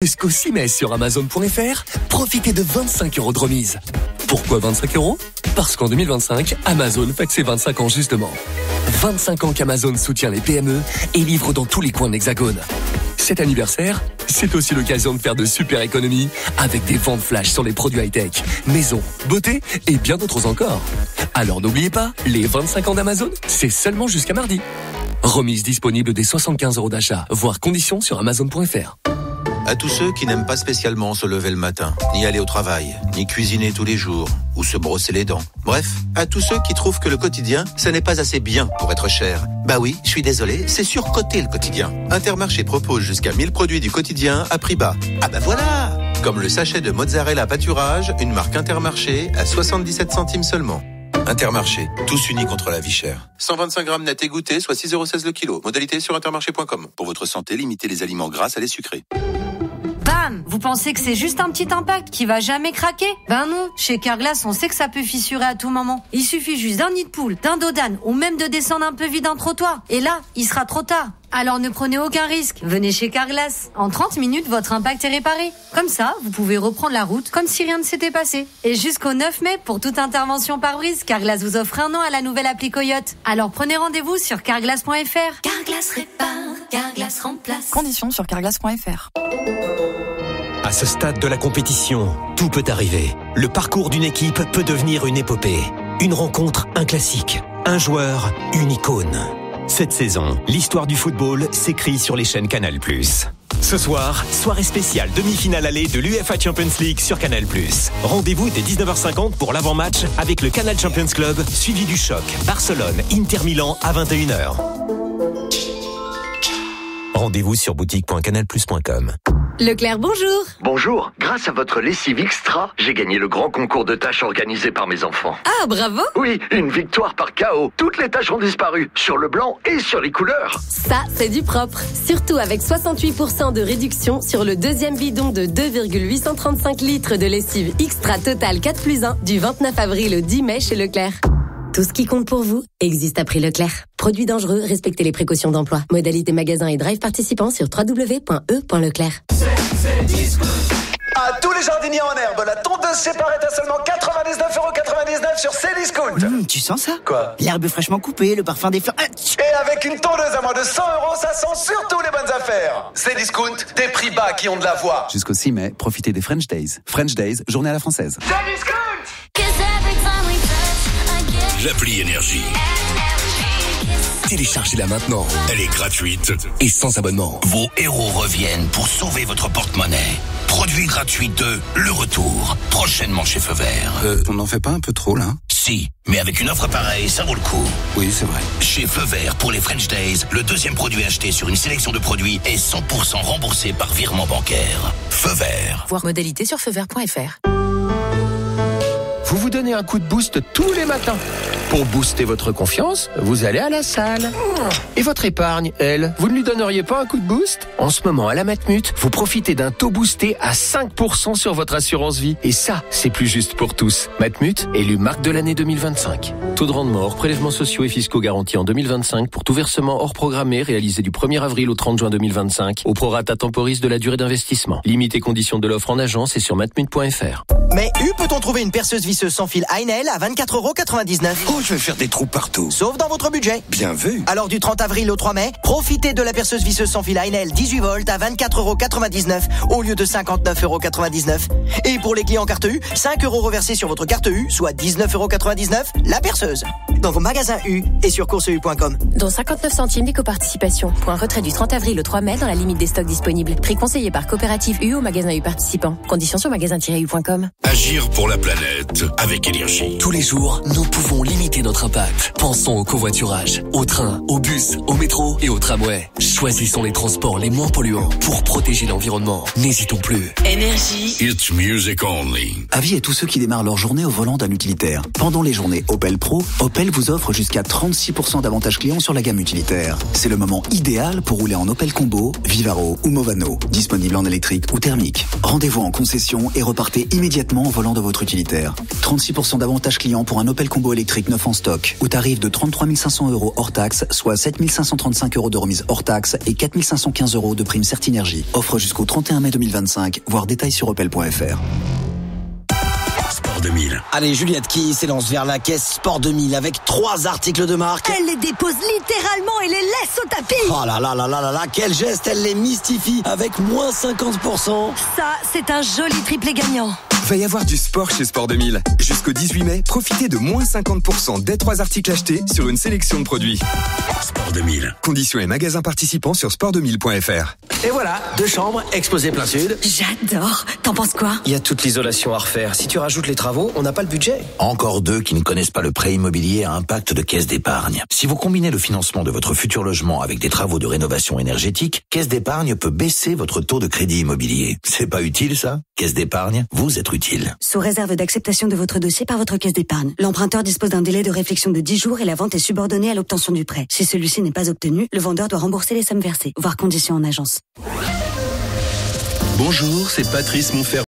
Jusqu'au 6 mai sur Amazon.fr, profitez de 25 € de remise. Pourquoi 25 €? Parce qu'en 2025, Amazon fête ses 25 ans justement. 25 ans qu'Amazon soutient les PME et livre dans tous les coins de l'Hexagone. Cet anniversaire, c'est aussi l'occasion de faire de super économies avec des ventes flash sur les produits high-tech, maison, beauté et bien d'autres encore. Alors n'oubliez pas, les 25 ans d'Amazon, c'est seulement jusqu'à mardi. Remise disponible dès 75 € d'achat, voire conditions sur Amazon.fr. À tous ceux qui n'aiment pas spécialement se lever le matin, ni aller au travail, ni cuisiner tous les jours, ou se brosser les dents. Bref, à tous ceux qui trouvent que le quotidien, ce n'est pas assez bien pour être cher. Bah oui, je suis désolé, c'est surcoté le quotidien. Intermarché propose jusqu'à 1000 produits du quotidien à prix bas. Ah bah voilà! Comme le sachet de mozzarella pâturage, une marque Intermarché à 77 centimes seulement. Intermarché, tous unis contre la vie chère. 125 grammes net égoutté, soit 6,16 € le kilo. Modalité sur intermarché.com. Pour votre santé, limitez les aliments gras à les sucrés. Bam! Vous pensez que c'est juste un petit impact qui va jamais craquer? Ben non, chez Carglass, on sait que ça peut fissurer à tout moment. Il suffit juste d'un nid de poule, d'un dos d'âne ou même de descendre un peu vite un trottoir. Et là, il sera trop tard. Alors ne prenez aucun risque, venez chez Carglass. En 30 minutes, votre impact est réparé. Comme ça, vous pouvez reprendre la route comme si rien ne s'était passé. Et jusqu'au 9 mai, pour toute intervention pare-brise, Carglass vous offre 1 an à la nouvelle appli Coyote. Alors prenez rendez-vous sur carglass.fr. Carglass répare, Carglass remplace. Conditions sur carglass.fr. À ce stade de la compétition, tout peut arriver. Le parcours d'une équipe peut devenir une épopée. Une rencontre, un classique. Un joueur, une icône. Cette saison, l'histoire du football s'écrit sur les chaînes Canal+. Ce soir, soirée spéciale demi-finale allée de l'UEFA Champions League sur Canal+. Rendez-vous dès 19h50 pour l'avant-match avec le Canal Champions Club, suivi du choc Barcelone-Inter Milan à 21h. Rendez-vous sur boutique.canalplus.com. Leclerc, bonjour. Bonjour. Grâce à votre lessive extra, j'ai gagné le grand concours de tâches organisé par mes enfants. Ah, bravo. Oui, une victoire par KO. Toutes les tâches ont disparu, sur le blanc et sur les couleurs. Ça, c'est du propre. Surtout avec 68% de réduction sur le deuxième bidon de 2,835 litres de lessive extra Total 4+1 du 29 avril au 10 mai chez Leclerc. Tout ce qui compte pour vous existe à prix Leclerc. Produits dangereux, respectez les précautions d'emploi. Modalité magasin et drive participants sur www.e.leclerc. À tous les jardiniers en herbe, la tondeuse séparée est à seulement 99,99 € sur Cdiscount. Tu sens ça? Quoi? L'herbe fraîchement coupée, le parfum des fleurs. Et avec une tondeuse à moins de 100 €, ça sent surtout les bonnes affaires. Cdiscount, des prix bas qui ont de la voix. Jusqu'au 6 mai, profitez des French Days. French Days, journée à la française. Cdiscount! L'appli Énergie. Téléchargez-la maintenant. Elle est gratuite et sans abonnement. Vos héros reviennent pour sauver votre porte-monnaie. Produit gratuit 2, le retour. Prochainement chez Feu Vert. On n'en fait pas un peu trop, là? Si, mais avec une offre pareille, ça vaut le coup. Oui, c'est vrai. Chez Feu Vert, pour les French Days, le deuxième produit acheté sur une sélection de produits est 100% remboursé par virement bancaire. Feu Vert. Voir modalité sur feuvert.fr. Vous vous donnez un coup de boost tous les matins. Pour booster votre confiance, vous allez à la salle. Et votre épargne, elle, vous ne lui donneriez pas un coup de boost? En ce moment, à la Matmut, vous profitez d'un taux boosté à 5% sur votre assurance vie. Et ça, c'est plus juste pour tous. Matmut, élu marque de l'année 2025. Taux de rendement hors prélèvements sociaux et fiscaux garantis en 2025 pour tout versement hors programmé réalisé du 1er avril au 30 juin 2025 au prorata temporis de la durée d'investissement. Limite et conditions de l'offre en agence et sur matmut.fr. Mais peut-on trouver une perceuse visseuse sans fil Heinel à 24,99 €? Oh, je vais faire des trous partout. Sauf dans votre budget. Bien vu. Alors du 30 avril au 3 mai, profitez de la perceuse visseuse sans fil Heinel 18 volts à 24,99 € au lieu de 59,99 €. Et pour les clients carte U, 5 € reversés sur votre carte U, soit 19,99 € la perceuse. Dans vos magasins U et sur courseu.com. Dont 59 centimes d'éco-participation. Pour un retrait du 30 avril au 3 mai dans la limite des stocks disponibles. Prix conseillé par Coopérative U au magasin U participant. Conditions sur magasin-u.com. Agir pour la planète avec Énergie. Tous les jours, nous pouvons limiter notre impact. Pensons au covoiturage, au train, au bus, au métro et au tramway. Choisissons les transports les moins polluants pour protéger l'environnement. N'hésitons plus. Énergie. It's music only. Avis à tous ceux qui démarrent leur journée au volant d'un utilitaire. Pendant les journées Opel Pro, Opel vous offre jusqu'à 36% d'avantages clients sur la gamme utilitaire. C'est le moment idéal pour rouler en Opel Combo, Vivaro ou Movano. Disponible en électrique ou thermique. Rendez-vous en concession et repartez immédiatement gratuitement au volant de votre utilitaire. 36% d'avantage client pour un Opel Combo électrique neuf en stock, au tarif de 33 500 € hors taxe, soit 7 535 € de remise hors taxe et 4 515 € de prime Certinergie. Offre jusqu'au 31 mai 2025, voire détails sur opel.fr. Sport 2000. Allez, Juliette qui s'élance vers la caisse Sport 2000 avec 3 articles de marque. Elle les dépose littéralement et les laisse au tapis. Oh là là là là là là, quel geste, elle les mystifie avec moins 50%. Ça, c'est un joli triplé gagnant. Va y avoir du sport chez Sport 2000. Jusqu'au 18 mai, profitez de moins 50% dès 3 articles achetés sur une sélection de produits. Sport 2000. Conditions et magasins participants sur sport2000.fr. Et voilà, 2 chambres, exposées plein sud. J'adore. T'en penses quoi? Il y a toute l'isolation à refaire. Si tu rajoutes les travaux, on n'a pas le budget. Encore 2 qui ne connaissent pas le prêt immobilier à impact de Caisse d'épargne. Si vous combinez le financement de votre futur logement avec des travaux de rénovation énergétique, Caisse d'épargne peut baisser votre taux de crédit immobilier. C'est pas utile ça? Caisse d'épargne, vous êtes utile. Sous réserve d'acceptation de votre dossier par votre caisse d'épargne. L'emprunteur dispose d'un délai de réflexion de 10 jours et la vente est subordonnée à l'obtention du prêt. Si celui-ci n'est pas obtenu, le vendeur doit rembourser les sommes versées, voire conditions en agence. Bonjour, c'est Patrice Monferrand.